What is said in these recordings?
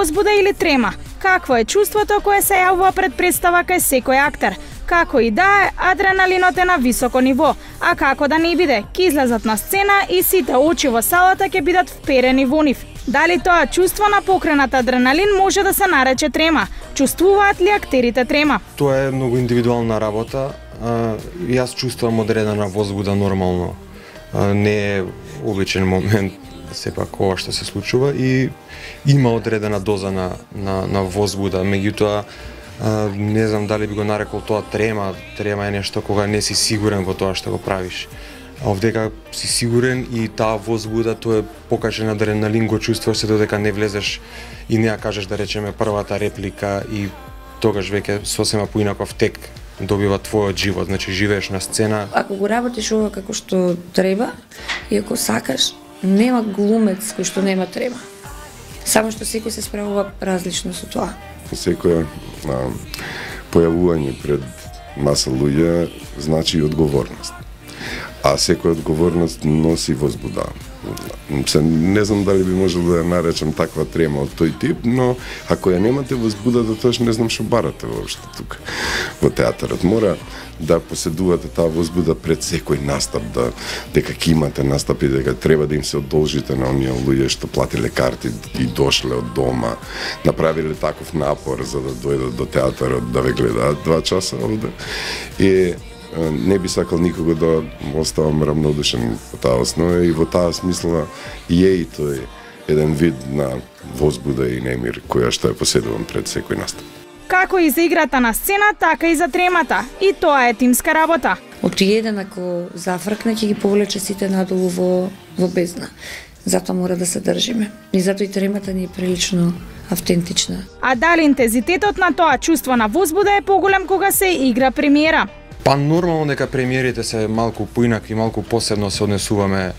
возбуда или трема? Какво е чувството кое се јавува пред представа кај секој актер? Како и да е, адреналинот е на високо ниво, а како да не биде, ќе излезат на сцена и сите очи во салата ќе бидат вперени во нив. Дали тоа чувство на покренат адреналин може да се нарече трема? Чувствуваат ли актерите трема? Тоа е многу индивидуална работа. Јас чувствувам одредена возбуда нормално. Не е обичен момент сепак ова што се случува и има одредена доза на возбуда, меѓутоа не знам дали би го нарекол тоа трема. Трема е нешто кога не си сигурен во тоа што го правиш. А овдека си сигурен и таа возбуда, тоа е покачен адреналин, го чувствуваш се додека не влезеш и не ја кажеш, да речеме, првата реплика и тогаш веќе сосема поинаков тек добива твојот живот, значи живееш на сцена. Ако го работиш ова како што треба и ако сакаш, нема глумец кој што нема трема. Само што секој се справува различно со тоа. Секој појавување пред маса луѓе значи одговорност. А секоја одговорност носи возбуда. Не знам дали би можел да ја наречам таква трема од тој тип, но ако ја немате возбуда, да тоаш не знам што барате воопшто тука во театарот. Мора да поседувате таа возбуда пред секој настап, дека ќе имате настап и дека треба да им се одолжите на оние луѓе што платиле карти и дошле од дома, направиле таков напор за да дојдат до театарот да ве гледаат 2 часа овде. И не би сакал никого да оставам равнодушен по таа основа и во таа смисла е и тој еден вид на возбуда и немир која што ја поседувам пред секој настап. Како и за играта на сцена, така и за тремата. И тоа е тимска работа. Од еден ако зафркне ќе ги повлече сите надолу во бездна. Затоа мора да се држиме. И затоа и тремата ни е прилично автентична. А дали интензитетот на тоа чувство на возбуда е поголем кога се игра премиера? Па нормално дека премиерите се малку поинаки, малку посебно се однесуваме,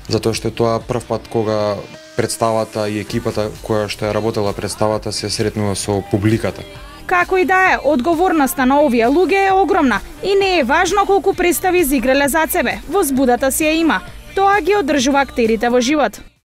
затоа што е тоа прв пат кога представата и екипата која што ја работела представата се сретнува со публиката. Како и да е, одговорноста на овие луѓе е огромна и не е важно колку представи изиграле за себе. Возбудата си ја има. Тоа ги одржува актерите во живот.